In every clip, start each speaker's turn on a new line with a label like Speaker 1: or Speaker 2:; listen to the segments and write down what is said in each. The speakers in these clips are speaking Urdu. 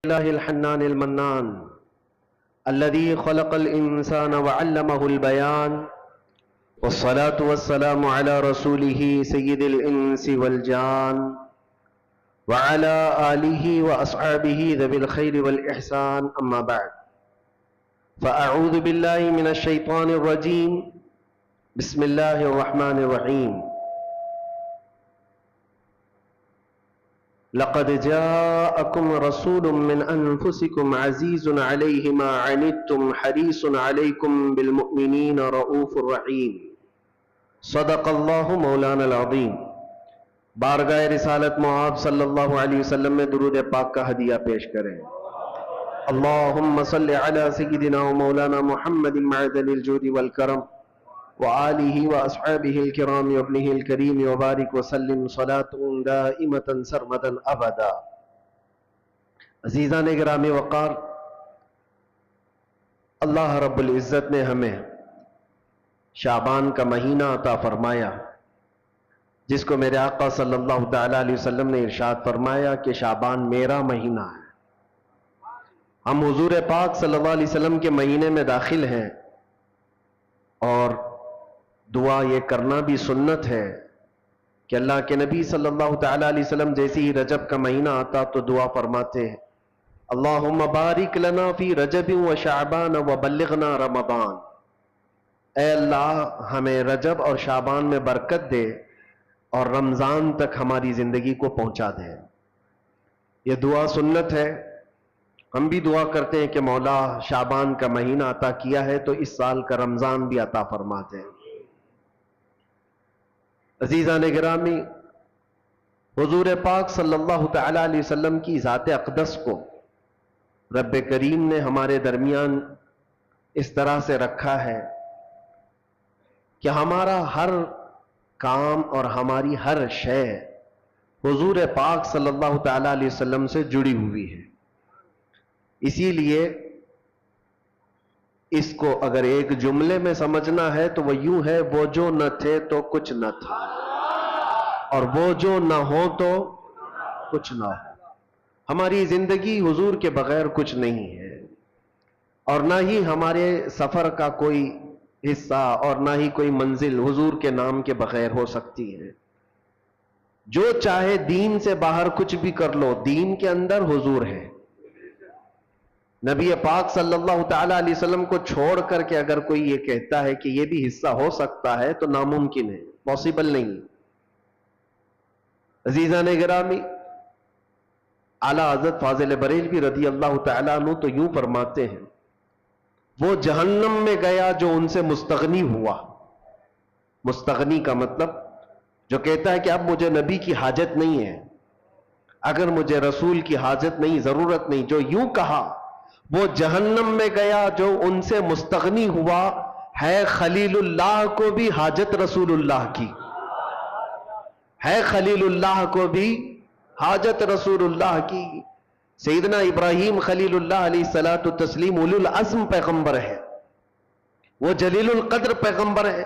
Speaker 1: الله الحنان المنان الذي خلق الإنسان وعلمه البيان والصلاة والسلام على رسوله سيد الإنس والجان وعلى آله وأصحابه ذوي الخير والإحسان أما بعد فأعوذ بالله من الشيطان الرجيم بسم الله الرحمن الرحيم لقد جاءكم رسول من أنفسكم عزيز عليه ما عنتم حريص عليكم بالمؤمنين رؤوف رحيم صدق الله مولانا العظيم۔ بارگاہ رسالت معاب صلی اللہ علیہ وسلم میں درود پاک کا ہدیہ پیش کریں۔ اللہم صل علی سیدنا و مولانا محمد معدن الجود والکرم وآلہ واصحابہ الکرام وابنہ الکریم وبارک وسلم صلاۃ دائمۃ سرمدا ابدا۔ عزیزان گرامی وقار، اللہ رب العزت نے ہمیں شعبان کا مہینہ عطا فرمایا، جس کو میرے آقا صلی اللہ تعالی علیہ وسلم نے ارشاد فرمایا کہ شعبان میرا مہینہ ہے۔ ہم حضور پاک صلی اللہ علیہ وسلم کے مہینے میں داخل ہیں، اور دعا یہ کرنا بھی سنت ہے کہ اللہ کے نبی صلی اللہ تعالی علیہ وسلم جیسے ہی رجب کا مہینہ آتا تو دعا فرماتے ہیں، اللہم بارک لنا فی رجب و شعبان و بلغنا رمضان۔ اے اللہ ہمیں رجب اور شعبان میں برکت دے اور رمضان تک ہماری زندگی کو پہنچا دے۔ یہ دعا سنت ہے۔ ہم بھی دعا کرتے ہیں کہ مولا شعبان کا مہینہ عطا کیا ہے تو اس سال کا رمضان بھی عطا فرما دے۔ عزیزان گرامی، حضور پاک صلی اللہ تعالی علیہ وسلم کی ذات اقدس کو رب کریم نے ہمارے درمیان اس طرح سے رکھا ہے کہ ہمارا ہر کام اور ہماری ہر شے حضور پاک صلی اللہ تعالی علیہ وسلم سے جڑی ہوئی ہے۔ اسی لیے اس کو اگر ایک جملے میں سمجھنا ہے تو وہ یوں ہے، وہ جو نہ تھے تو کچھ نہ تھا، اور وہ جو نہ ہو تو کچھ نہ ہو۔ ہماری زندگی حضور کے بغیر کچھ نہیں ہے، اور نہ ہی ہمارے سفر کا کوئی حصہ اور نہ ہی کوئی منزل حضور کے نام کے بغیر ہو سکتی ہے۔ جو چاہے دین سے باہر کچھ بھی کر لو، دین کے اندر حضور ہے۔ نبی پاک صلی اللہ تعالی علیہ وسلم کو چھوڑ کر کے اگر کوئی یہ کہتا ہے کہ یہ بھی حصہ ہو سکتا ہے تو ناممکن ہے، پاسبل نہیں۔ عزیزان گرامی، اعلیٰ حضرت فاضل بریلوی رضی اللہ تعالیٰ عنہ تو یوں فرماتے ہیں، وہ جہنم میں گیا جو ان سے مستغنی ہوا۔ مستغنی کا مطلب جو کہتا ہے کہ اب مجھے نبی کی حاجت نہیں ہے، اگر مجھے رسول کی حاجت نہیں، ضرورت نہیں، جو یوں کہا وہ جہنم میں گیا جو ان سے مستغنی ہوا۔ ہے خلیل اللہ کو بھی حاجت رسول اللہ کی، ہے خلیل اللہ کو بھی حاجت رسول اللہ کی۔ سیدنا ابراہیم خلیل اللہ علیہ الصلوۃ والتسلیم اولو العزم پیغمبر ہے، وہ جلیل القدر پیغمبر ہے،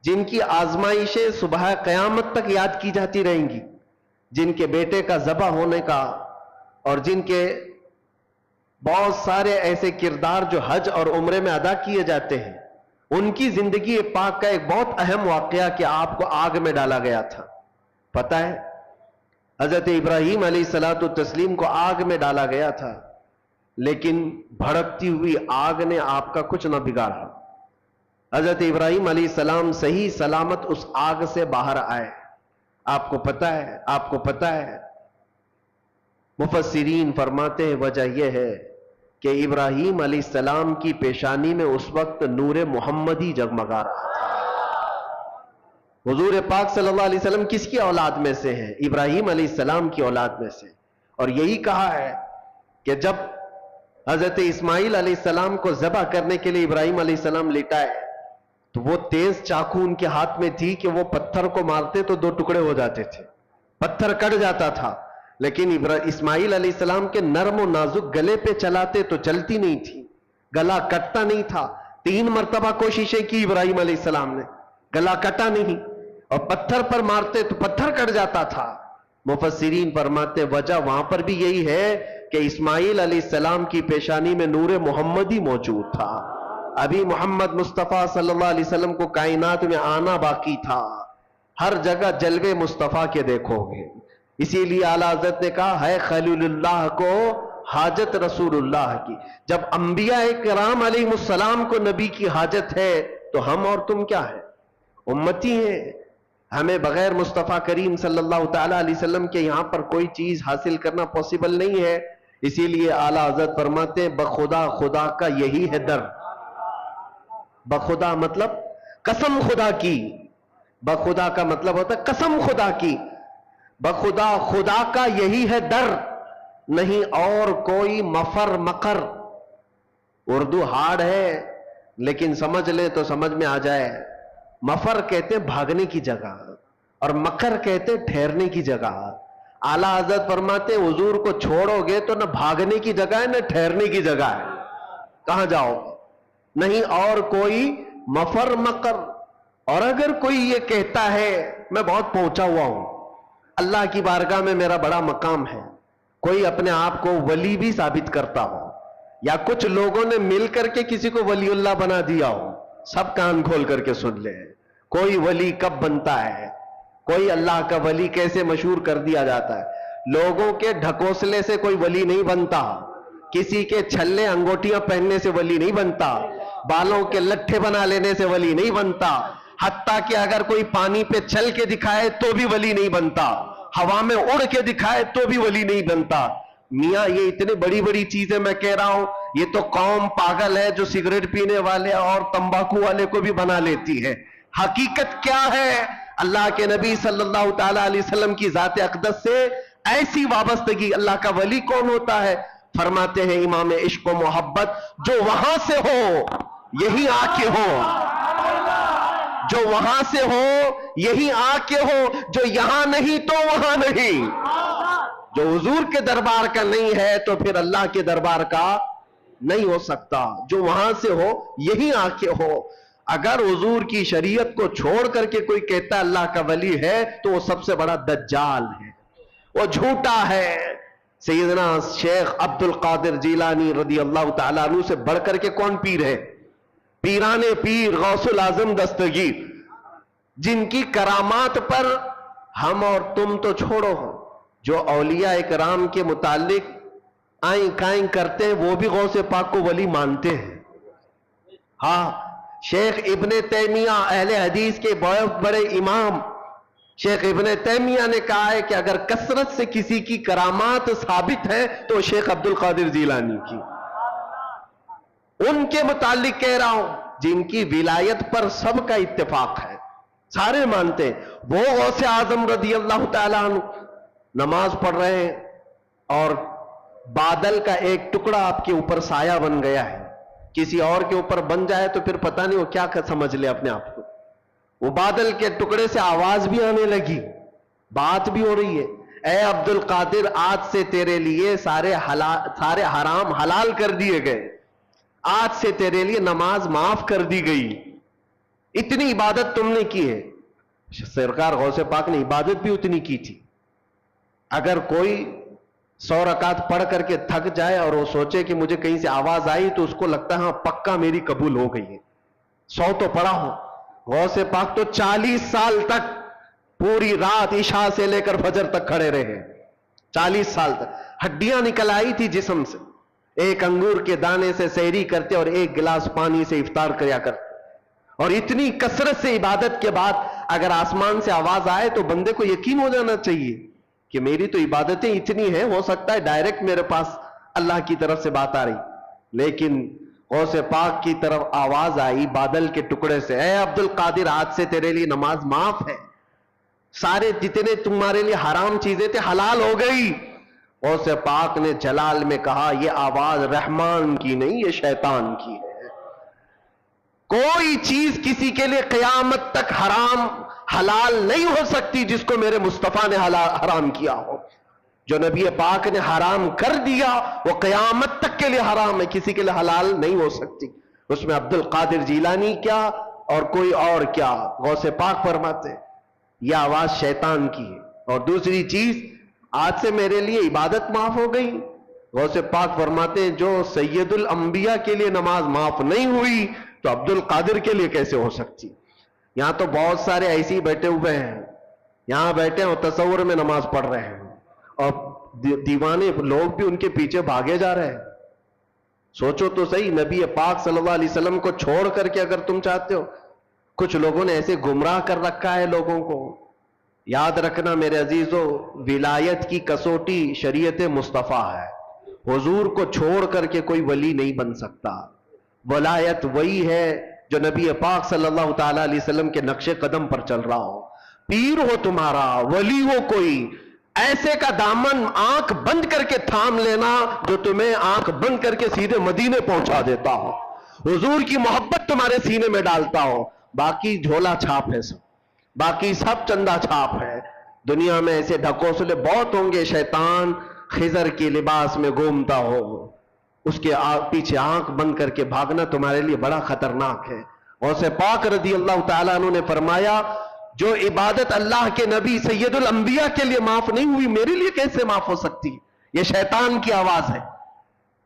Speaker 1: جن کی آزمائشیں صبح قیامت تک یاد کی جاتی رہیں گی، جن کے بیٹے کا ذبح ہونے کا، اور جن کے بہت سارے ایسے کردار جو حج اور عمرے میں ادا کیے جاتے ہیں۔ ان کی زندگی پاک کا ایک بہت اہم واقعہ کہ آپ کو آگ میں ڈالا گیا تھا، پتہ ہے؟ حضرت ابراہیم علیہ الصلوۃ والتسلیم کو آگ میں ڈالا گیا تھا، لیکن بھڑکتی ہوئی آگ نے آپ کا کچھ نہ بگاڑا۔ حضرت ابراہیم علیہ السلام صحیح سلامت اس آگ سے باہر آئے۔ آپ کو پتہ ہے، آپ کو پتہ ہے، مفسرین فرماتے ہیں وجہ یہ ہے کہ ابراہیم علیہ السلام کی پیشانی میں اس وقت نور محمدی جگمگا رہا تھا۔ حضور پاک صلی اللہ علیہ وسلم کس کی اولاد میں سے ہیں؟ ابراہیم علیہ السلام کی اولاد میں سے، اور یہی کہا ہے کہ جب حضرت اسماعیل علیہ السلام کو ذبح کرنے کے لیے ابراہیم علیہ السلام لٹائے تو وہ تیز چاقو ان کے ہاتھ میں تھی کہ وہ پتھر کو مارتے تو دو ٹکڑے ہو جاتے تھے، پتھر کٹ جاتا تھا، لیکن اسماعیل علیہ السلام کے نرم و نازک گلے پہ چلاتے تو چلتی نہیں تھی، گلا کٹتا نہیں تھا۔ 3 مرتبہ کوششیں کی ابراہیم علیہ السلام نے، گلا کٹا نہیں، اور پتھر پر مارتے تو پتھر کٹ جاتا تھا۔ مفسرین فرماتے وجہ وہاں پر بھی یہی ہے کہ اسماعیل علیہ السلام کی پیشانی میں نور محمدی موجود تھا، ابھی محمد مصطفیٰ صلی اللہ علیہ وسلم کو کائنات میں آنا باقی تھا، ہر جگہ جلوے مصطفیٰ کے دیکھو گے۔ اسی لیے اعلیٰ حضرت نے کہا ہے خلیل اللہ کو حاجت رسول اللہ کی۔ جب انبیاء کرام علیہ السلام کو نبی کی حاجت ہے تو ہم اور تم کیا ہے؟ امتی ہیں۔ ہمیں بغیر مصطفیٰ کریم صلی اللہ تعالیٰ علیہ وسلم کے یہاں پر کوئی چیز حاصل کرنا پاسبل نہیں ہے۔ اسی لیے اعلیٰ حضرت فرماتے ہیں بخدا خدا کا یہی ہے در۔ بخدا مطلب قسم خدا کی، بخدا کا مطلب ہوتا ہے قسم خدا کی، بخدا خدا کا یہی ہے در، نہیں اور کوئی مفر مکر۔ اردو ہارڈ ہے لیکن سمجھ لیں تو سمجھ میں آ جائے۔ مفر کہتے ہیں بھاگنے کی جگہ اور مکر کہتے ہیں ٹھہرنے کی جگہ۔ اعلیٰ حضرت فرماتے ہیں حضور کو چھوڑو گے تو نہ بھاگنے کی جگہ ہے نہ ٹھہرنے کی جگہ ہے، کہاں جاؤ؟ نہیں اور کوئی مفر مکر۔ اور اگر کوئی یہ کہتا ہے میں بہت پہنچا ہوا ہوں، اللہ کی بارگاہ میں میرا بڑا مقام ہے، کوئی اپنے آپ کو ولی بھی ثابت کرتا ہو یا کچھ لوگوں نے مل کر کے کسی کو ولی اللہ بنا دیا ہو، سب کان کھول کر کے سن لے۔ کوئی ولی کب بنتا ہے، کوئی اللہ کا ولی کیسے مشہور کر دیا جاتا ہے؟ لوگوں کے ڈھکوسلے سے کوئی ولی نہیں بنتا، کسی کے چھلے انگوٹیاں پہننے سے ولی نہیں بنتا، بالوں کے لٹھے بنا لینے سے ولی نہیں بنتا، حتیٰ کہ اگر کوئی پانی پہ چل کے دکھائے تو بھی ولی نہیں بنتا، ہوا میں اڑ کے دکھائے تو بھی ولی نہیں بنتا۔ میاں یہ اتنے بڑی بڑی چیزیں میں کہہ رہا ہوں، یہ تو قوم پاگل ہے جو سگریٹ پینے والے اور تمباکو والے کو بھی بنا لیتی ہے۔ حقیقت کیا ہے؟ اللہ کے نبی صلی اللہ تعالی علیہ وسلم کی ذات اقدس سے ایسی وابستگی۔ اللہ کا ولی کون ہوتا ہے؟ فرماتے ہیں امام عشق و محبت جو وہاں سے ہو یہی آ کے ہو، جو وہاں سے ہو یہی آ کے ہو، جو یہاں نہیں تو وہاں نہیں۔ جو حضور کے دربار کا نہیں ہے تو پھر اللہ کے دربار کا نہیں ہو سکتا۔ جو وہاں سے ہو یہی آ کے ہو۔ اگر حضور کی شریعت کو چھوڑ کر کے کوئی کہتا ہے اللہ کا ولی ہے تو وہ سب سے بڑا دجال ہے، وہ جھوٹا ہے۔ سیدنا شیخ عبد القادر جیلانی رضی اللہ تعالیٰ عنہ سے بڑھ کر کے کون پیر ہے؟ پیران پیر غوث الاعظم دستگیر، جن کی کرامات پر ہم اور تم تو چھوڑو، جو اولیاء اکرام کے متعلق آئیں کائیں کرتے ہیں وہ بھی غوث پاک کو ولی مانتے ہیں۔ ہاں، شیخ ابن تیمیہ اہل حدیث کے بہت بڑے امام شیخ ابن تیمیہ نے کہا ہے کہ اگر کثرت سے کسی کی کرامات ثابت ہے تو شیخ عبد القادر جیلانی کی، ان کے متعلق کہہ رہا ہوں جن کی ولایت پر سب کا اتفاق ہے، سارے مانتے ہیں۔ وہ غوث اعظم رضی اللہ تعالیٰ عنہ نماز پڑھ رہے ہیں اور بادل کا ایک ٹکڑا آپ کے اوپر سایہ بن گیا ہے، کسی اور کے اوپر بن جائے تو پھر پتہ نہیں وہ کیا سمجھ لے اپنے آپ کو۔ وہ بادل کے ٹکڑے سے آواز بھی آنے لگی، بات بھی ہو رہی ہے، اے عبد القادر آج سے تیرے لیے سارے حرام حلال کر دیے گئے، آج سے تیرے لیے نماز معاف کر دی گئی، اتنی عبادت تم نے کی ہے۔ سرکار غوث پاک نے عبادت بھی اتنی کی تھی۔ اگر کوئی 100 رکعت پڑھ کر کے تھک جائے اور وہ سوچے کہ مجھے کہیں سے آواز آئی تو اس کو لگتا ہے ہاں پکا میری قبول ہو گئی ہے، 100 تو پڑھا ہو۔ غوث پاک تو 40 سال تک پوری رات عشاء سے لے کر فجر تک کھڑے رہے، 40 سال تک ہڈیاں نکل آئی تھی جسم سے، ایک انگور کے دانے سے سحری کرتے اور ایک گلاس پانی سے افطار کیا کرتے۔ اور اتنی کثرت سے عبادت کے بعد اگر آسمان سے آواز آئے تو بندے کو یقین ہو جانا چاہیے کہ میری تو عبادتیں اتنی ہیں، ہو سکتا ہے ڈائریکٹ میرے پاس اللہ کی طرف سے بات آ رہی، لیکن غوث پاک کی طرف آواز آئی بادل کے ٹکڑے سے، اے عبد القادر آج سے تیرے لیے نماز معاف ہے، سارے جتنے تمہارے لیے حرام چیزیں تھے حلال ہو گئی۔ غوث پاک نے جلال میں کہا یہ آواز رحمان کی نہیں، یہ شیطان کی ہے۔ کوئی چیز کسی کے لیے قیامت تک حرام حلال نہیں ہو سکتی جس کو میرے مصطفیٰ نے حرام کیا ہو۔ جو نبی پاک نے حرام کر دیا وہ قیامت تک کے لیے حرام ہے، کسی کے لیے حلال نہیں ہو سکتی۔ اس میں عبد القادر جیلانی کیا اور کوئی اور کیا، غوث پاک فرماتے یہ آواز شیطان کی ہے۔ اور دوسری چیز، آج سے میرے لیے عبادت معاف ہو گئی، غوث پاک فرماتے ہیں جو سید الانبیاء کے لیے نماز معاف نہیں ہوئی تو عبد القادر کے لیے کیسے ہو سکتی؟ یہاں تو بہت سارے ایسے ہی بیٹھے ہوئے ہیں، یہاں بیٹھے ہیں اور تصور میں نماز پڑھ رہے ہیں، اور دیوانے لوگ بھی ان کے پیچھے بھاگے جا رہے ہیں۔ سوچو تو صحیح، نبی پاک صلی اللہ علیہ وسلم کو چھوڑ کر کے اگر تم چاہتے ہو، کچھ لوگوں نے ایسے گمراہ کر رکھا ہے لوگوں کو۔ یاد رکھنا میرے عزیزو، ولایت کی کسوٹی شریعت مصطفیٰ ہے، حضور کو چھوڑ کر کے کوئی ولی نہیں بن سکتا۔ ولایت وہی ہے جو نبی پاک صلی اللہ تعالی علیہ وسلم کے نقش قدم پر چل رہا ہو۔ پیر ہو تمہارا، ولی ہو کوئی، ایسے کا دامن آنکھ بند کر کے تھام لینا جو تمہیں آنکھ بند کر کے سیدھے مدینے پہنچا دیتا ہو، حضور کی محبت تمہارے سینے میں ڈالتا ہو۔ باقی جھولا چھاپ ہے، سب باقی سب چندہ چھاپ ہے۔ دنیا میں ایسے ڈھکوسلے بہت ہوں گے، شیطان خضر کے لباس میں گھومتا ہو، اس کے پیچھے آنکھ بند کر کے بھاگنا تمہارے لیے بڑا خطرناک ہے۔ غوث پاک رضی اللہ تعالیٰ عنہ نے فرمایا جو عبادت اللہ کے نبی سید الانبیاء کے لیے معاف نہیں ہوئی، میرے لیے کیسے معاف ہو سکتی؟ یہ شیطان کی آواز ہے،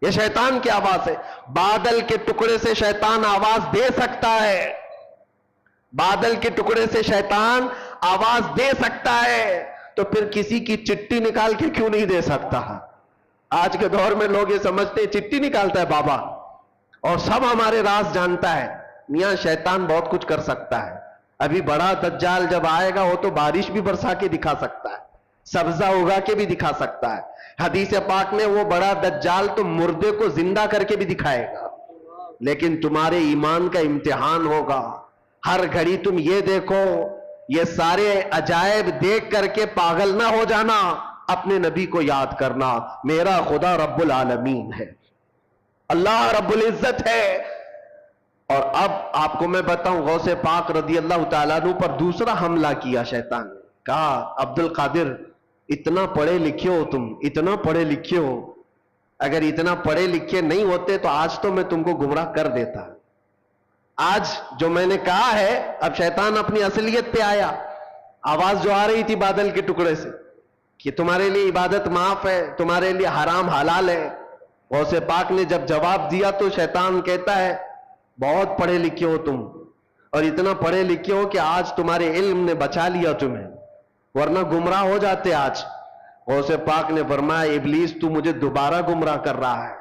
Speaker 1: یہ شیطان کی آواز ہے۔ بادل کے ٹکڑے سے شیطان آواز دے سکتا ہے، بادل کے ٹکڑے سے شیطان آواز دے سکتا ہے، تو پھر کسی کی چٹھی نکال کے کیوں نہیں دے سکتا؟ آج کے دور میں لوگ یہ سمجھتے ہیں چٹھی نکالتا ہے بابا اور سب ہمارے راز جانتا ہے۔ میاں شیطان بہت کچھ کر سکتا ہے۔ ابھی بڑا دجال جب آئے گا وہ تو بارش بھی برسا کے دکھا سکتا ہے، سبزہ اگا کے بھی دکھا سکتا ہے۔ حدیث پاک میں وہ بڑا دجال تو مردے کو زندہ کر کے بھی دکھائے گا، لیکن تمہارے ایمان کا امتحان ہوگا۔ ہر گھڑی تم یہ دیکھو، یہ سارے عجائب دیکھ کر کے پاگل نہ ہو جانا، اپنے نبی کو یاد کرنا، میرا خدا رب العالمین ہے، اللہ رب العزت ہے۔ اور اب آپ کو میں بتاؤں، غوث پاک رضی اللہ تعالیٰ عنہ پر دوسرا حملہ کیا شیطان نے، کہا عبد القادر اتنا پڑھے لکھے ہو تم، اتنا پڑھے لکھے ہو، اگر اتنا پڑھے لکھے نہیں ہوتے تو آج تو میں تم کو گمراہ کر دیتا۔ آج جو میں نے کہا ہے، اب شیطان اپنی اصلیت پہ آیا۔ آواز جو آ رہی تھی بادل کے ٹکڑے سے کہ تمہارے لیے عبادت معاف ہے، تمہارے لیے حرام حلال ہے، غوث پاک نے جب جواب دیا تو شیطان کہتا ہے بہت پڑھے لکھے ہو تم، اور اتنا پڑھے لکھے ہو کہ آج تمہارے علم نے بچا لیا تمہیں، ورنہ گمراہ ہو جاتے آج۔ غوث پاک نے فرمایا ابلیس تو مجھے دوبارہ گمراہ کر رہا ہے،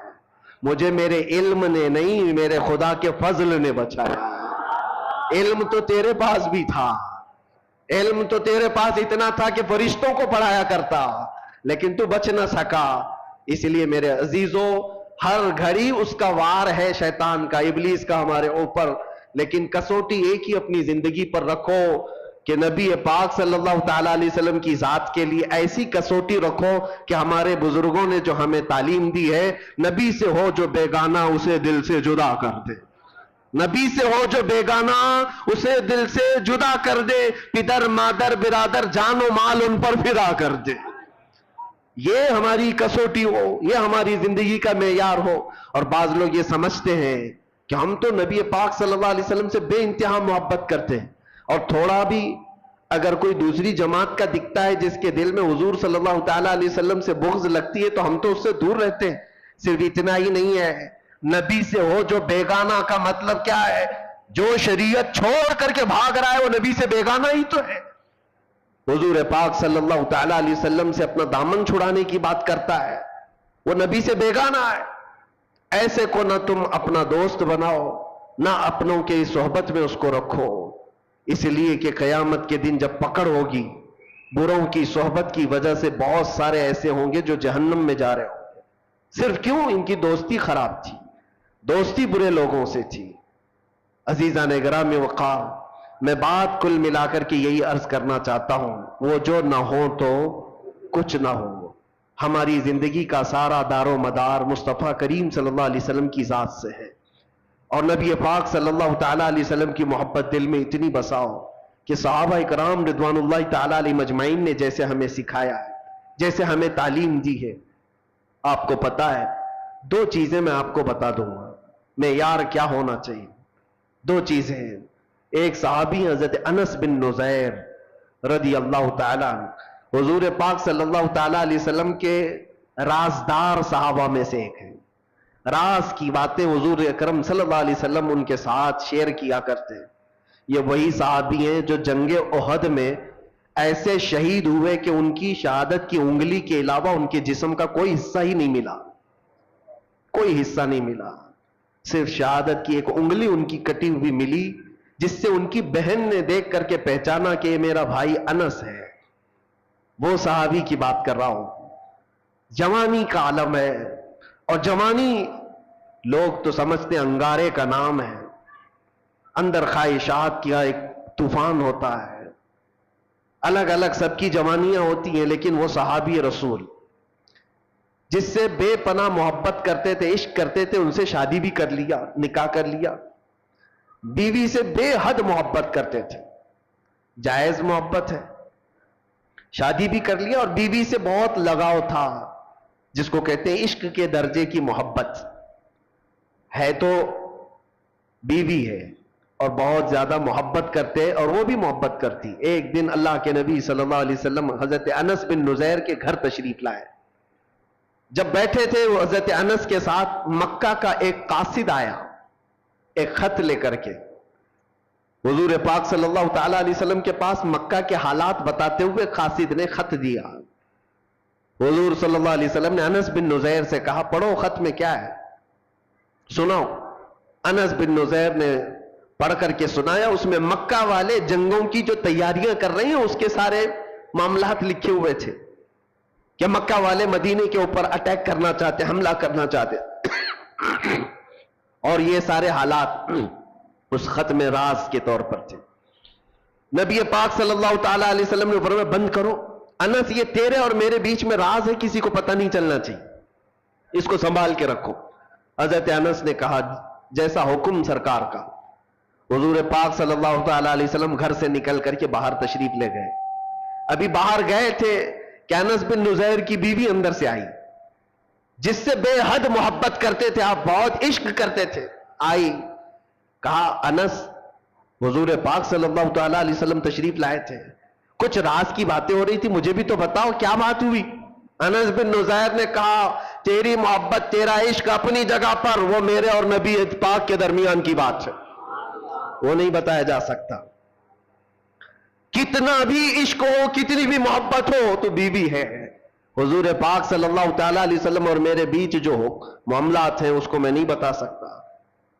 Speaker 1: مجھے میرے علم نے نہیں، میرے خدا کے فضل نے بچایا۔ علم تو تیرے پاس بھی تھا، علم تو تیرے پاس اتنا تھا کہ فرشتوں کو پڑھایا کرتا، لیکن تو بچ نہ سکا۔ اس لیے میرے عزیزو، ہر گھڑی اس کا وار ہے، شیطان کا، ابلیس کا ہمارے اوپر، لیکن کسوٹی ایک ہی اپنی زندگی پر رکھو کہ نبی پاک صلی اللہ تعالیٰ علیہ وسلم کی ذات کے لیے ایسی کسوٹی رکھو کہ ہمارے بزرگوں نے جو ہمیں تعلیم دی ہے، نبی سے ہو جو بیگانہ اسے دل سے جدا کر دے، نبی سے ہو جو بیگانہ اسے دل سے جدا کر دے، پدر مادر برادر جان و مال ان پر فدا کر دے۔ یہ ہماری کسوٹی ہو، یہ ہماری زندگی کا معیار ہو۔ اور بعض لوگ یہ سمجھتے ہیں کہ ہم تو نبی پاک صلی اللہ علیہ وسلم سے بے انتہا محبت کرتے ہیں، اور تھوڑا بھی اگر کوئی دوسری جماعت کا دکھتا ہے جس کے دل میں حضور صلی اللہ تعالیٰ علیہ وسلم سے بغض لگتی ہے تو ہم تو اس سے دور رہتے ہیں۔ صرف اتنا ہی نہیں ہے، نبی سے ہو جو بیگانہ کا مطلب کیا ہے؟ جو شریعت چھوڑ کر کے بھاگ رہا ہے وہ نبی سے بیگانہ ہی تو ہے۔ حضور پاک صلی اللہ تعالیٰ علیہ وسلم سے اپنا دامن چھڑانے کی بات کرتا ہے، وہ نبی سے بیگانہ ہے۔ ایسے کو نہ تم اپنا دوست بناؤ، نہ اپنوں کے صحبت میں اس کو رکھو، اس لیے کہ قیامت کے دن جب پکڑ ہوگی، بروں کی صحبت کی وجہ سے بہت سارے ایسے ہوں گے جو جہنم میں جا رہے ہوں گے۔ صرف کیوں؟ ان کی دوستی خراب تھی، دوستی برے لوگوں سے تھی۔ عزیزان گرامی وقار، میں بات کل ملا کر کے یہی عرض کرنا چاہتا ہوں، وہ جو نہ ہو تو کچھ نہ ہو۔ ہماری زندگی کا سارا دار و مدار مصطفیٰ کریم صلی اللہ علیہ وسلم کی ذات سے ہے، اور نبی پاک صلی اللہ تعالیٰ علیہ وسلم کی محبت دل میں اتنی بساؤ کہ صحابہ کرام رضوان اللہ تعالیٰ علیہ مجمعین نے جیسے ہمیں سکھایا ہے، جیسے ہمیں تعلیم دی ہے۔ آپ کو پتا ہے، دو چیزیں میں آپ کو بتا دوں گا معیار کیا ہونا چاہیے۔ دو چیزیں ہیں۔ ایک صحابی حضرت انس بن نزیر رضی اللہ تعالیٰ عنہ، حضور پاک صلی اللہ تعالیٰ علیہ وسلم کے رازدار صحابہ میں سے ایک ہیں. راز کی باتیں حضور اکرم صلی اللہ علیہ وسلم ان کے ساتھ شیئر کیا کرتے ہیں. یہ وہی صحابی ہیں جو جنگ احد میں ایسے شہید ہوئے کہ ان کی شہادت کی انگلی کے علاوہ ان کے جسم کا کوئی حصہ ہی نہیں ملا. کوئی حصہ نہیں ملا, صرف شہادت کی ایک انگلی ان کی کٹی ہوئی ملی, جس سے ان کی بہن نے دیکھ کر کے پہچانا کہ یہ میرا بھائی انس ہے. وہ صحابی کی بات کر رہا ہوں. جوانی کا عالم ہے, اور جوانی لوگ تو سمجھتے ہیں انگارے کا نام ہے, اندر خواہشات کا ایک طوفان ہوتا ہے, الگ الگ سب کی جوانیاں ہوتی ہیں. لیکن وہ صحابی رسول جس سے بے پناہ محبت کرتے تھے, عشق کرتے تھے, ان سے شادی بھی کر لیا, نکاح کر لیا. بیوی سے بے حد محبت کرتے تھے, جائز محبت ہے, شادی بھی کر لیا, اور بیوی سے بہت لگاؤ تھا, جس کو کہتے ہیں عشق کے درجے کی محبت ہے. تو بیوی ہے اور بہت زیادہ محبت کرتے, اور وہ بھی محبت کرتی. ایک دن اللہ کے نبی صلی اللہ علیہ وسلم حضرت انس بن نزیر کے گھر تشریف لائے. جب بیٹھے تھے وہ حضرت انس کے ساتھ, مکہ کا ایک قاصد آیا ایک خط لے کر کے. حضور پاک صلی اللہ تعالی علیہ وسلم کے پاس مکہ کے حالات بتاتے ہوئے قاصد نے خط دیا. حضور صلی اللہ علیہ وسلم نے انس بن نزیر سے کہا, پڑھو خط میں کیا ہے, سناؤ. انس بن نزیر نے پڑھ کر کے سنایا. اس میں مکہ والے جنگوں کی جو تیاریاں کر رہے ہیں اس کے سارے معاملات لکھے ہوئے تھے, کہ مکہ والے مدینے کے اوپر اٹیک کرنا چاہتے, حملہ کرنا چاہتے. اور یہ سارے حالات اس خط میں راز کے طور پر تھے. نبی پاک صلی اللہ تعالی علیہ وسلم نے فرمایا, بند کرو انس, یہ تیرے اور میرے بیچ میں راز ہے, کسی کو پتہ نہیں چلنا چاہیے, اس کو سنبھال کے رکھو. حضرت انس نے کہا, جیسا حکم سرکار کا. حضور پاک صلی اللہ تعالی علیہ وسلم گھر سے نکل کر کے باہر تشریف لے گئے. ابھی باہر گئے تھے کہ انس بن نزیر کی بیوی اندر سے آئی, جس سے بے حد محبت کرتے تھے آپ, بہت عشق کرتے تھے. آئی, کہا انس, حضور پاک صلی اللہ تعالی علیہ وسلم تشریف لائے تھے, کچھ راز کی باتیں ہو رہی تھی, مجھے بھی تو بتاؤ کیا بات ہوئی. انس بن نزیر نے کہا, تیری محبت تیرا عشق اپنی جگہ پر, وہ میرے اور نبی پاک کے درمیان کی بات ہے, وہ نہیں بتایا جا سکتا. کتنا بھی عشق ہو, کتنی بھی محبت ہو, تو بیوی ہے. حضور پاک صلی اللہ تعالی علیہ وسلم اور میرے بیچ جو معاملات ہیں اس کو میں نہیں بتا سکتا.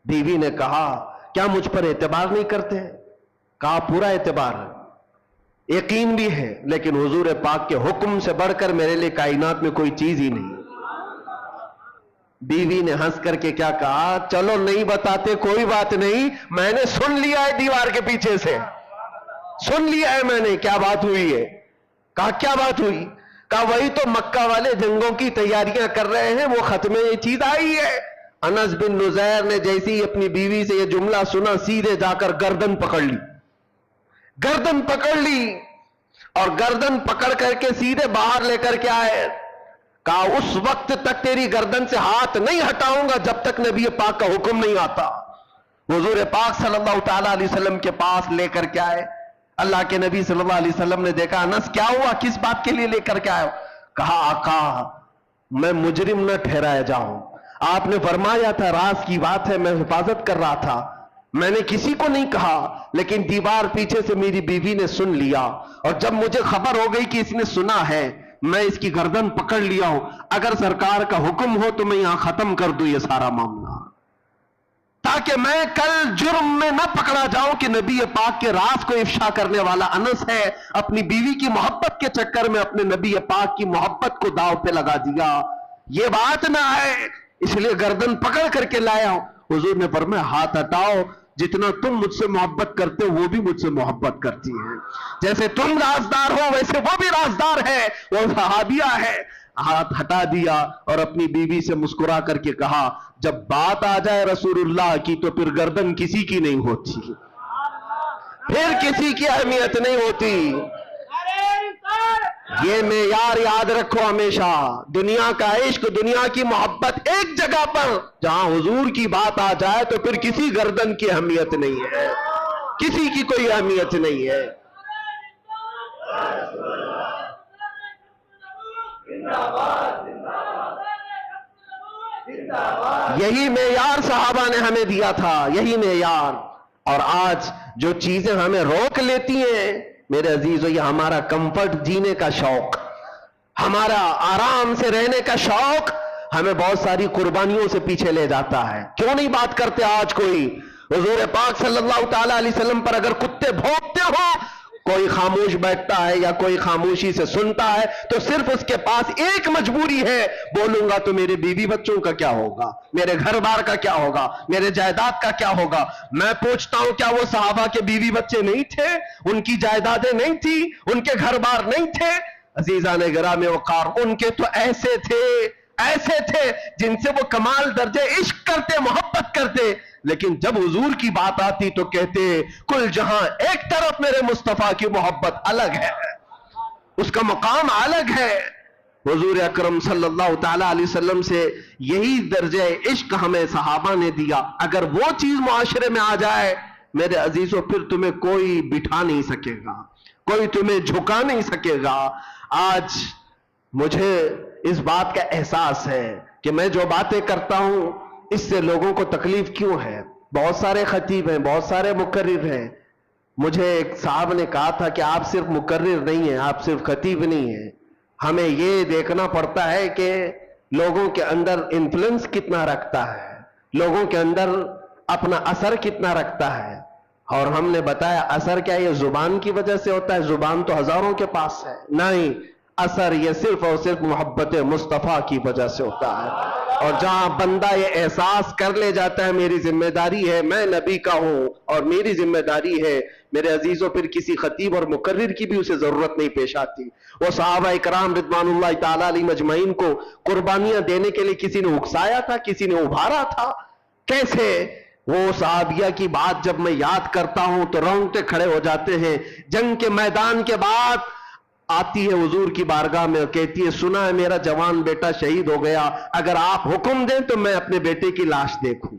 Speaker 1: بیوی نے کہا, کیا مجھ پر اعتبار نہیں کرتے؟ کہا, پورا اعتبار ہے, یقین بھی ہے, لیکن حضور پاک کے حکم سے بڑھ کر میرے لیے کائنات میں کوئی چیز ہی نہیں. بیوی نے ہنس کر کے کیا کہا, چلو نہیں بتاتے کوئی بات نہیں, میں نے سن لیا ہے دیوار کے پیچھے سے, سن لیا ہے میں نے کیا بات ہوئی ہے. کہا کیا بات ہوئی؟ کہا وہی تو مکہ والے جنگوں کی تیاریاں کر رہے ہیں, وہ خط میں یہ چیز آئی ہے. انس بن نزیر نے جیسی ہی اپنی بیوی سے یہ جملہ سنا, سیدھے جا کر گردن پکڑ لی, گردن پکڑ لی, اور گردن پکڑ کر کے سیدھے باہر لے کر کے آئے. کہا اس وقت تک تیری گردن سے ہاتھ نہیں ہٹاؤں گا جب تک نبی پاک کا حکم نہیں آتا. حضور پاک صلی اللہ تعالی علیہ وسلم کے پاس لے کر کے آئے. اللہ کے نبی صلی اللہ علیہ وسلم نے دیکھا, انس کیا ہوا, کس بات کے لیے لے کر کے آئے؟ کہا, آقا میں مجرم نہ ٹھہرایا جاؤں, آپ نے فرمایا تھا راز کی بات ہے, میں حفاظت کر رہا تھا, میں نے کسی کو نہیں کہا, لیکن دیوار پیچھے سے میری بیوی نے سن لیا, اور جب مجھے خبر ہو گئی کہ اس نے سنا ہے, میں اس کی گردن پکڑ لیا ہوں. اگر سرکار کا حکم ہو تو میں یہاں ختم کر دوں یہ سارا معاملہ, تاکہ میں کل جرم میں نہ پکڑا جاؤں کہ نبی پاک کے راز کو افشا کرنے والا انس ہے. اپنی بیوی کی محبت کے چکر میں اپنے نبی پاک کی محبت کو داؤ پہ لگا دیا, یہ بات نہ ہے, اس لیے گردن پکڑ کر کے لایا ہوں. حضور نے فرمایا, ہاتھ ہٹاؤ, جتنا تم مجھ سے محبت کرتے ہو وہ بھی مجھ سے محبت کرتی ہے, جیسے تم رازدار ہو ویسے وہ بھی رازدار ہے, وہ صحابیہ ہے. ہاتھ ہٹا دیا اور اپنی بیوی سے مسکرا کر کے کہا, جب بات آ جائے رسول اللہ کی تو پھر گردن کسی کی نہیں ہوتی, پھر کسی کی اہمیت نہیں ہوتی. یہ معیار یاد رکھو ہمیشہ, دنیا کا عشق, دنیا کی محبت ایک جگہ پر, جہاں حضور کی بات آ جائے تو پھر کسی گردن کی اہمیت نہیں ہے, کسی کی کوئی اہمیت نہیں ہے. زندہ باد. یہی معیار صحابہ نے ہمیں دیا تھا، یہی معیار. اور آج جو چیزیں ہمیں روک لیتی ہیں میرے عزیزو، یہ ہمارا کمفرٹ جینے کا شوق، ہمارا آرام سے رہنے کا شوق ہمیں بہت ساری قربانیوں سے پیچھے لے جاتا ہے. کیوں نہیں بات کرتے آج کوئی حضور پاک صلی اللہ تعالی علیہ وسلم پر اگر کتے بھونکتے ہو، کوئی خاموش بیٹھتا ہے یا کوئی خاموشی سے سنتا ہے تو صرف اس کے پاس ایک مجبوری ہے، بولوں گا تو میرے بیوی بچوں کا کیا ہوگا، میرے گھر بار کا کیا ہوگا، میرے جائیداد کا کیا ہوگا. میں پوچھتا ہوں کیا وہ صحابہ کے بیوی بچے نہیں تھے، ان کی جائیدادیں نہیں تھی، ان کے گھر بار نہیں تھے؟ عزیزان گرامی وقار، ان کے تو ایسے تھے جن سے وہ کمال درجے عشق کرتے، محبت کرتے. لیکن جب حضور کی بات آتی تو کہتے کل جہاں ایک طرف میرے مصطفیٰ کی محبت الگ ہے، اس کا مقام الگ ہے. حضور اکرم صلی اللہ تعالی علیہ وسلم سے یہی درجہ عشق ہمیں صحابہ نے دیا. اگر وہ چیز معاشرے میں آ جائے میرے عزیزوں، پھر تمہیں کوئی بٹھا نہیں سکے گا، کوئی تمہیں جھکا نہیں سکے گا. آج مجھے اس بات کا احساس ہے کہ میں جو باتیں کرتا ہوں اس سے لوگوں کو تکلیف کیوں ہے. بہت سارے خطیب ہیں، بہت سارے مقرر ہیں. مجھے ایک صاحب نے کہا تھا کہ آپ صرف مقرر نہیں ہیں، آپ صرف خطیب نہیں ہیں، ہمیں یہ دیکھنا پڑتا ہے کہ لوگوں کے اندر انفلوئنس کتنا رکھتا ہے، لوگوں کے اندر اپنا اثر کتنا رکھتا ہے. اور ہم نے بتایا اثر کیا یہ زبان کی وجہ سے ہوتا ہے؟ زبان تو ہزاروں کے پاس ہے. نہیں، اثر یہ صرف اور صرف محبت مصطفیٰ کی وجہ سے ہوتا ہے. اور جہاں بندہ یہ احساس کر لے جاتا ہے میری ذمہ داری ہے، میں نبی کا ہوں اور میری ذمہ داری ہے، میرے عزیزوں پھر کسی خطیب اور مقرر کی بھی اسے ضرورت نہیں پیش آتی. وہ صحابہ اکرام رضوان اللہ تعالی علیہ مجمعین کو قربانیاں دینے کے لیے کسی نے اکسایا تھا، کسی نے ابھارا تھا. کیسے وہ صحابیہ کی بات جب میں یاد کرتا ہوں تو رونگٹے کھڑے ہو جاتے ہیں. جنگ کے میدان کے بعد آتی ہے حضور کی بارگاہ میں اور کہتی ہے سنا ہے میرا جوان بیٹا شہید ہو گیا، اگر آپ حکم دیں تو میں اپنے بیٹے کی لاش دیکھوں.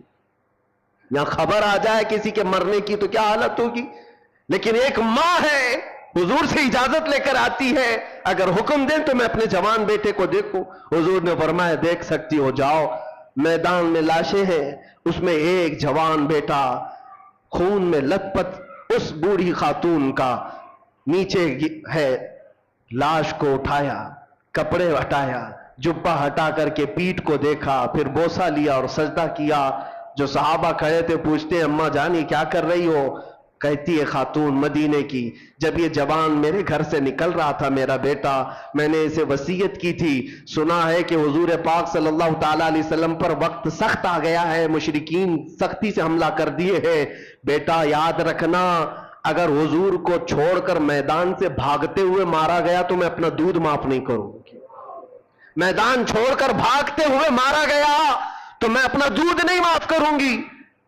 Speaker 1: یا خبر آ جائے کسی کے مرنے کی تو کیا حالت ہوگی. لیکن ایک ماں ہے حضور سے اجازت لے کر آتی ہے، اگر حکم دیں تو میں اپنے جوان بیٹے کو دیکھوں. حضور نے فرمایا دیکھ سکتی ہو، جاؤ. میدان میں لاشیں ہیں، اس میں ایک جوان بیٹا خون میں لت پت اس بوڑھی خاتون کا نیچے ہے. لاش کو اٹھایا، کپڑے ہٹایا، جبہ ہٹا کر کے پیٹھ کو دیکھا، پھر بوسہ لیا اور سجدہ کیا. جو صحابہ کھڑے تھے پوچھتے ہیں اماں جانی کیا کر رہی ہو؟ کہتی ہے خاتون مدینے کی، جب یہ جوان میرے گھر سے نکل رہا تھا میرا بیٹا، میں نے اسے وصیت کی تھی. سنا ہے کہ حضور پاک صلی اللہ تعالی علیہ وسلم پر وقت سخت آ گیا ہے، مشرکین سختی سے حملہ کر دیے ہیں. بیٹا یاد رکھنا اگر حضور کو چھوڑ کر میدان سے بھاگتے ہوئے مارا گیا تو میں اپنا دودھ معاف نہیں کروں گی. میدان چھوڑ کر بھاگتے ہوئے مارا گیا تو میں اپنا دودھ نہیں معاف کروں گی.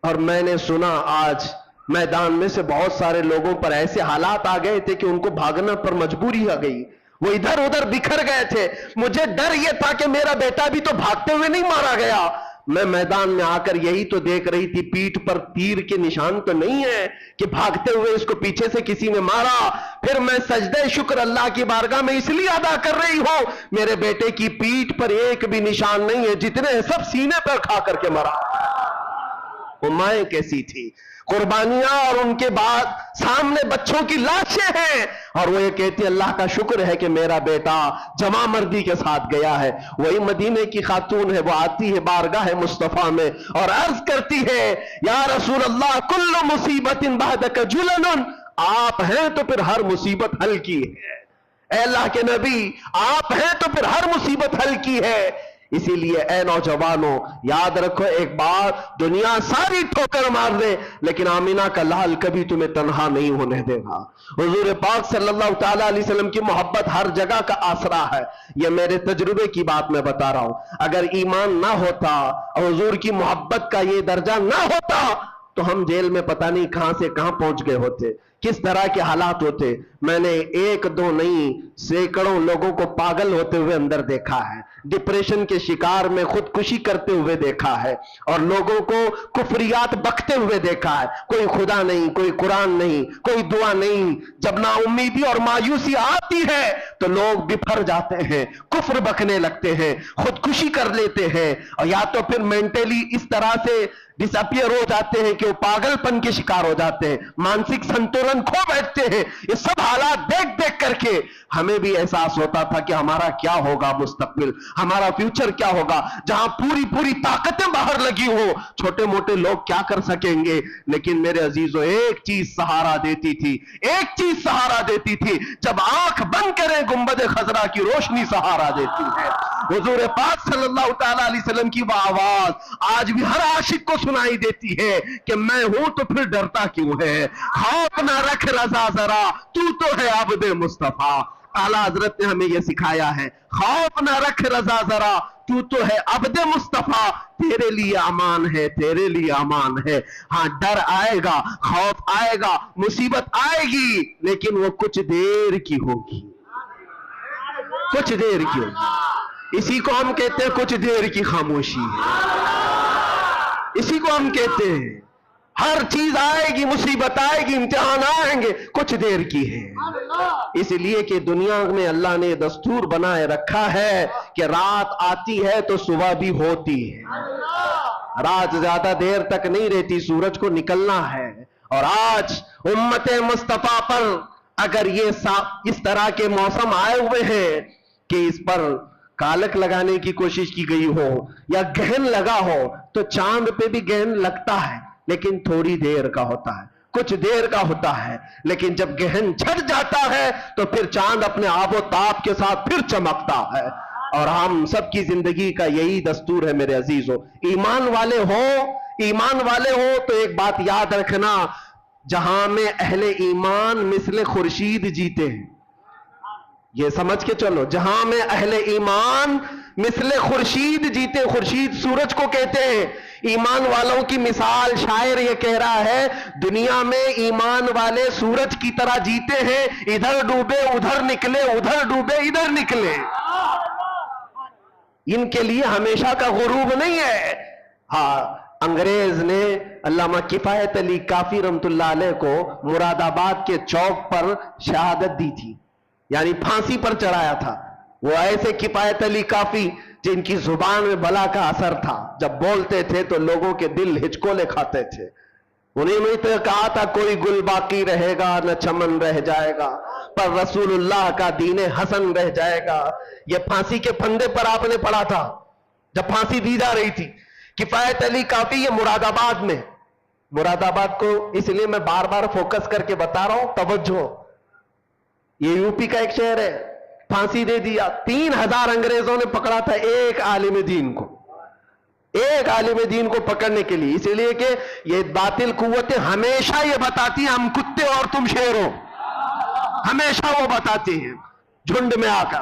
Speaker 1: اور میں نے سنا آج میدان میں سے بہت سارے لوگوں پر ایسے حالات آ گئے تھے کہ ان کو بھاگنا پر مجبوری آ گئی، وہ ادھر ادھر بکھر گئے تھے. مجھے ڈر یہ تھا کہ میرا بیٹا بھی تو بھاگتے ہوئے نہیں مارا گیا. میں میدان میں آ کر یہی تو دیکھ رہی تھی پیٹھ پر تیر کے نشان تو نہیں ہے کہ بھاگتے ہوئے اس کو پیچھے سے کسی نے مارا. پھر میں سجدہ شکر اللہ کی بارگاہ میں اس لیے ادا کر رہی ہوں میرے بیٹے کی پیٹھ پر ایک بھی نشان نہیں ہے، جتنے سب سینے پر کھا کر کے مرا. وہ مائیں کیسی تھی، قربانیاں اور ان کے بعد سامنے بچوں کی لاشیں ہیں اور وہ یہ کہتی اللہ کا شکر ہے کہ میرا بیٹا جمع مردی کے ساتھ گیا ہے. وہی مدینے کی خاتون ہے، وہ آتی ہے بارگاہ مصطفیٰ میں اور عرض کرتی ہے یا رسول اللہ کل مصیبت بعدک جلن، آپ ہیں تو پھر ہر مصیبت حل کی ہے. اے اللہ کے نبی آپ ہیں تو پھر ہر مصیبت حل کی ہے. اسی لیے اے نوجوانوں یاد رکھو ایک بات، دنیا ساری ٹھوکر مار دے لیکن آمینہ کا لال کبھی تمہیں تنہا نہیں ہونے دے گا. حضور پاک صلی اللہ تعالی علیہ وسلم کی محبت ہر جگہ کا آسرا ہے. یہ میرے تجربے کی بات میں بتا رہا ہوں. اگر ایمان نہ ہوتا اور حضور کی محبت کا یہ درجہ نہ ہوتا تو ہم جیل میں پتہ نہیں کہاں سے کہاں پہنچ گئے ہوتے. کس طرح کے حالات ہوتے. میں نے ایک دو نہیں سینکڑوں لوگوں کو پاگل ہوتے ہوئے اندر دیکھا ہے, ڈپریشن کے شکار میں خودکشی کرتے ہوئے دیکھا ہے, اور لوگوں کو کفریات بکتے ہوئے دیکھا ہے. کوئی خدا نہیں, کوئی قرآن نہیں, کوئی دعا نہیں. جب نا امیدی اور مایوسی آتی ہے تو لوگ بفر جاتے ہیں, کفر بکنے لگتے ہیں, خودکشی کر لیتے ہیں, اور یا تو پھر مینٹلی اس طرح سے ڈس اپیئر ہو جاتے ہیں کہ وہ پاگل پن کے شکار ہو جاتے ہیں, مانسک سنتولن کھو بیٹھتے ہیں. یہ سب حالات دیکھ دیکھ کر کے ہمیں بھی احساس ہوتا تھا کہ ہمارا کیا ہوگا مستقبل, ہمارا فیوچر کیا ہوگا. جہاں پوری طاقتیں باہر لگی ہو, چھوٹے موٹے لوگ کیا کر سکیں گے. لیکن میرے عزیزو, ایک چیز سہارا دیتی تھی, ایک چیز سہارا دیتی تھی. جب آنکھ بند کریں گنبد خضرا کی روشنی سہارا دیتی ہے. حضور پاک صلی اللہ تعالی علیہ وسلم کی وہ آواز آج بھی ہر عاشق کو سنائی دیتی ہے کہ میں ہوں تو پھر ڈرتا کیوں ہے. خوف نہ رکھ رضا ذرا, تو ہے عبد مصطفیٰ. اعلیٰ حضرت نے ہمیں یہ سکھایا ہے, خوف نہ رکھ رضا ذرا, تو ہے عبد مصطفیٰ. تیرے لیے امان ہے, تیرے لیے امان ہے. ہاں ڈر آئے گا, خوف آئے گا, مصیبت آئے گی, لیکن وہ کچھ دیر کی ہوگی, کچھ دیر کی ہوگی. اسی کو ہم کہتے ہیں کچھ دیر کی خاموشی ہے. اسی کو ہم کہتے ہیں ہر چیز آئے گی, مصیبت آئے گی, امتحان آئیں گے, کچھ دیر کی ہے. اس لیے کہ دنیا میں اللہ نے دستور بنائے رکھا ہے کہ رات آتی ہے تو صبح بھی ہوتی ہے. رات زیادہ دیر تک نہیں رہتی, سورج کو نکلنا ہے. اور آج امت مصطفیٰ پر اگر یہ اس طرح کے موسم آئے ہوئے ہیں کہ اس پر کالک لگانے کی کوشش کی گئی ہو یا گہن لگا ہو, تو چاند پہ بھی گہن لگتا ہے لیکن تھوڑی دیر کا ہوتا ہے, کچھ دیر کا ہوتا ہے. لیکن جب گہن چھٹ جاتا ہے تو پھر چاند اپنے آب و تاب کے ساتھ پھر چمکتا ہے. اور ہم سب کی زندگی کا یہی دستور ہے میرے عزیزو. ایمان والے ہو تو ایک بات یاد رکھنا, جہاں میں اہل ایمان مثل خورشید جیتے ہیں. یہ سمجھ کے چلو, جہاں میں اہل ایمان مثل خورشید جیتے. خورشید سورج کو کہتے ہیں. ایمان والوں کی مثال شاعر یہ کہہ رہا ہے, دنیا میں ایمان والے سورج کی طرح جیتے ہیں, ادھر ڈوبے ادھر نکلے, ادھر ڈوبے ادھر نکلے. ان کے لیے ہمیشہ کا غروب نہیں ہے. ہاں, انگریز نے علامہ کفایت علی کافی رحمت اللہ علیہ کو مراد آباد کے چوک پر شہادت دی تھی, یعنی پھانسی پر چڑھایا تھا. وہ ایسے کفایت علی کافی جن کی زبان میں بلا کا اثر تھا, جب بولتے تھے تو لوگوں کے دل ہچکولے کھاتے تھے. انہیں میں تو کہا تھا کوئی گل باقی رہے گا نہ چمن رہ جائے گا, پر رسول اللہ کا دین حسن رہ جائے گا. یہ پھانسی کے پھندے پر آپ نے پڑھا تھا جب پھانسی دی جا رہی تھی. کفایت علی کافی یہ مراد آباد میں, مراد آباد کو اس لیے میں بار بار فوکس کر کے بتا رہا ہوں, توجہ, یہ یو پی کا ایک شہر ہے. پھانسی دے دیا, 3000 انگریزوں نے پکڑا تھا ایک عالم دین کو, ایک عالم دین کو پکڑنے کے لیے. اس لیے کہ یہ باطل قوتیں ہمیشہ یہ بتاتی ہیں ہم کتے اور تم شیر ہو, ہمیشہ وہ بتاتے ہیں جھنڈ میں آ کر.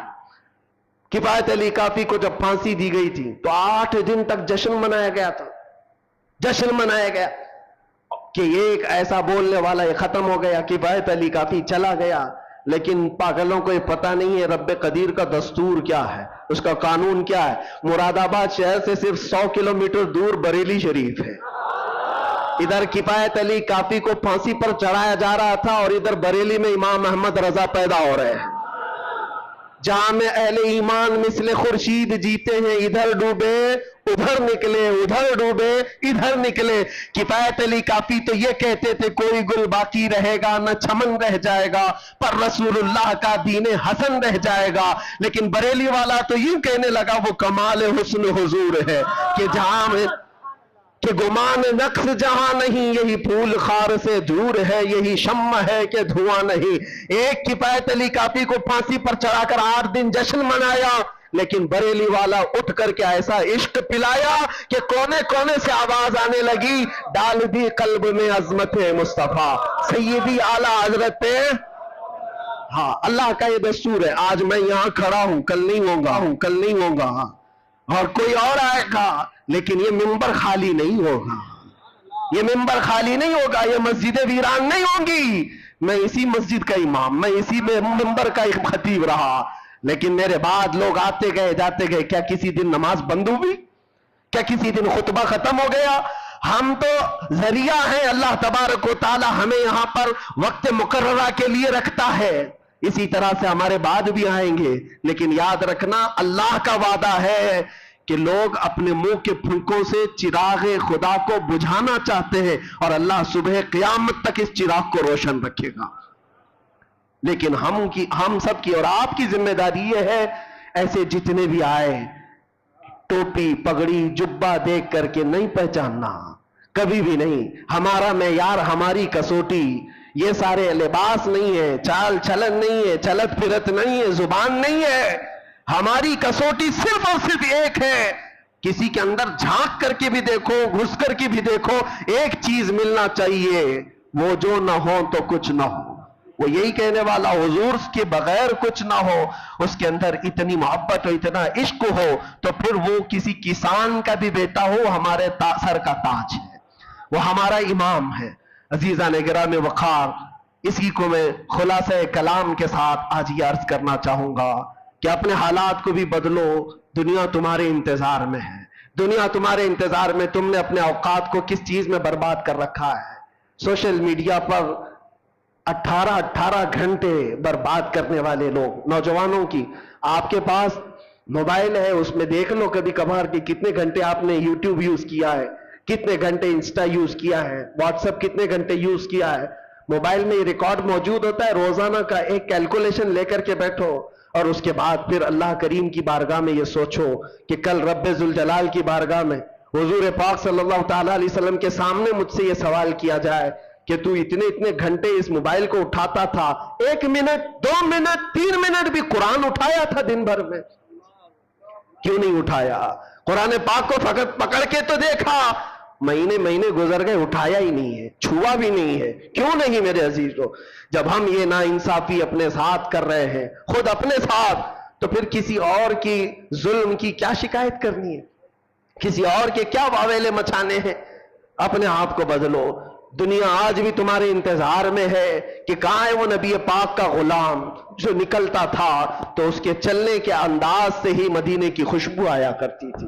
Speaker 1: کفایت علی کافی کو جب پھانسی دی گئی تھی تو 8 دن تک جشن منایا گیا تھا. جشن منایا گیا کہ ایک ایسا بولنے والا یہ ختم ہو گیا, کفایت علی کافی چلا گیا. لیکن پاگلوں کو یہ پتہ نہیں ہے رب قدیر کا دستور کیا ہے, اس کا قانون کیا ہے. مراد آباد شہر سے صرف 100 کلومیٹر دور بریلی شریف ہے. ادھر کفایت علی کافی کو پھانسی پر چڑھایا جا رہا تھا اور ادھر بریلی میں امام احمد رضا پیدا ہو رہے ہیں. جہاں میں اہل ایمان مثل خورشید جیتے ہیں, ادھر ڈوبے ادھر نکلے, ادھر ڈوبے ادھر نکلے. کفایت علی کافی تو یہ کہتے تھے کوئی گل باقی رہے گا نہ چمن رہ جائے گا, پر رسول اللہ کا دین حسن رہ جائے گا. لیکن بریلی والا تو یوں کہنے لگا وہ کمال حسن حضور ہے کہ جہاں میں کہ گمان نقص جہاں نہیں, یہی پھول خار سے دور ہے, یہی شمع ہے کہ دھواں نہیں. ایک کفایت علی کافی کو پھانسی پر چڑھا کر 8 دن جشن منایا, لیکن بریلی والا اٹھ کر کے ایسا عشق پلایا کہ کونے کونے سے آواز آنے لگی, ڈال دی قلب میں عظمت مصطفیٰ سیدی اعلیٰ حضرت. ہاں, اللہ کا یہ دستور ہے. آج میں یہاں کھڑا ہوں, کل نہیں ہوں گا, اور کوئی اور آئے گا, لیکن یہ منبر خالی نہیں ہوگا, یہ منبر خالی نہیں ہوگا, یہ مسجد ویران نہیں ہوں گی. میں اسی مسجد کا امام، میں اسی منبر کا خطیب رہا، لیکن میرے بعد لوگ آتے گئے جاتے گئے، کیا کسی دن نماز بند ہوئی؟ کیا کسی دن خطبہ ختم ہو گیا؟ ہم تو ذریعہ ہیں، اللہ تبارک و تعالی ہمیں یہاں پر وقت مقررہ کے لیے رکھتا ہے، اسی طرح سے ہمارے بعد بھی آئیں گے، لیکن یاد رکھنا اللہ کا وعدہ ہے کہ لوگ اپنے منہ کے پھنکوں سے چراغ خدا کو بجھانا چاہتے ہیں، اور اللہ صبح قیامت تک اس چراغ کو روشن رکھے گا۔ لیکن ہم سب کی اور آپ کی ذمہ داری یہ ہے، ایسے جتنے بھی آئے ٹوپی پگڑی جبہ دیکھ کر کے نہیں پہچاننا، کبھی بھی نہیں۔ ہمارا معیار، ہماری کسوٹی یہ سارے لباس نہیں ہے، چال چلن نہیں ہے، چلت پھرت نہیں ہے، زبان نہیں ہے۔ ہماری کسوٹی صرف اور صرف ایک ہے، کسی کے اندر جھانک کر کے بھی دیکھو، گھس کر کے بھی دیکھو، ایک چیز ملنا چاہیے، وہ جو نہ ہو تو کچھ نہ ہو۔ وہ یہی کہنے والا حضور کے بغیر کچھ نہ ہو، اس کے اندر اتنی محبت اور اتنا عشق ہو تو پھر وہ کسی کسان کا بھی بیٹا ہو، ہمارے سر کا تاج ہے، وہ ہمارا امام ہے۔ عزیزان گرامی وقار، اسی کو میں خلاصہ کلام کے ساتھ آج یہ عرض کرنا چاہوں گا کہ اپنے حالات کو بھی بدلو، دنیا تمہارے انتظار میں ہے، دنیا تمہارے انتظار میں۔ تم نے اپنے اوقات کو کس چیز میں برباد کر رکھا ہے؟ سوشل میڈیا پر 18 گھنٹے برباد کرنے والے لوگ، نوجوانوں کی، آپ کے پاس موبائل ہے، اس میں دیکھ لو کبھی کبھار کہ کتنے گھنٹے آپ نے یوٹیوب یوز کیا ہے، کتنے گھنٹے انسٹا یوز کیا ہے، واٹس ایپ کتنے گھنٹے یوز کیا ہے۔ موبائل میں یہ ریکارڈ موجود ہوتا ہے، روزانہ کا ایک کیلکولیشن لے کر کے بیٹھو، اور اس کے بعد پھر اللہ کریم کی بارگاہ میں یہ سوچو کہ کل رب ذوالجلال کی بارگاہ میں حضور پاک صلی اللہ تعالیٰ علیہ وسلم کے سامنے مجھ سے یہ سوال کیا جائے کہ تو اتنے گھنٹے اس موبائل کو اٹھاتا تھا، 1 منٹ 2 منٹ 3 منٹ بھی قرآن اٹھایا تھا دن بھر میں؟ کیوں نہیں اٹھایا؟ قرآن پاک کو فقط پکڑ کے تو دیکھا، مہینے گزر گئے، اٹھایا ہی نہیں ہے، چھوا بھی نہیں ہے۔ کیوں نہیں میرے عزیزو؟ جب ہم یہ ناانصافی اپنے ساتھ کر رہے ہیں، خود اپنے ساتھ، تو پھر کسی اور کی ظلم کی کیا شکایت کرنی ہے؟ کسی اور کے کیا واویلے مچانے ہیں؟ اپنے آپ کو بدلو۔ دنیا آج بھی تمہارے انتظار میں ہے کہ کہاں ہے وہ نبی پاک کا غلام جو نکلتا تھا تو اس کے چلنے کے انداز سے ہی مدینے کی خوشبو آیا کرتی تھی۔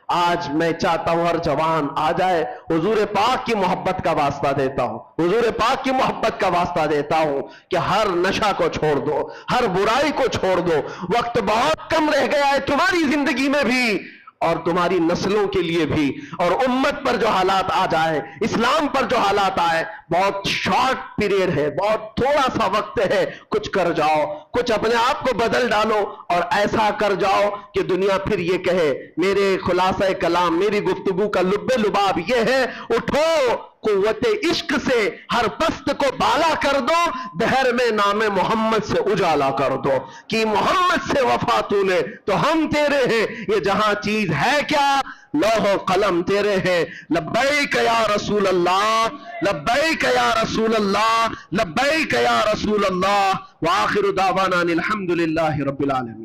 Speaker 1: آج میں چاہتا ہوں ہر جوان آ جائے، حضور پاک کی محبت کا واسطہ دیتا ہوں، حضور پاک کی محبت کا واسطہ دیتا ہوں کہ ہر نشہ کو چھوڑ دو، ہر برائی کو چھوڑ دو۔ وقت بہت کم رہ گیا ہے تمہاری زندگی میں بھی اور تمہاری نسلوں کے لیے بھی، اور امت پر جو حالات آ جائے، اسلام پر جو حالات آئے، بہت شارٹ پیریڈ ہے، بہت تھوڑا سا وقت ہے، کچھ کر جاؤ، کچھ اپنے آپ کو بدل ڈالو اور ایسا کر جاؤ کہ دنیا پھر یہ کہے۔ میرے خلاصہ کلام، میری گفتگو کا لب لباب یہ ہے، اٹھو، قوت عشق سے ہر پست کو بالا کر دو، دہر میں نام محمد سے اجالا کر دو کہ محمد سے وفا تو نے تو ہم تیرے ہیں، یہ جہاں چیز ہے کیا، لوح و قلم تیرے ہیں۔ لبیک یا رسول اللہ، لبیک یا رسول اللہ، لبیک یا رسول اللہ، وآخر دعوانا الحمدللہ رب العالمین۔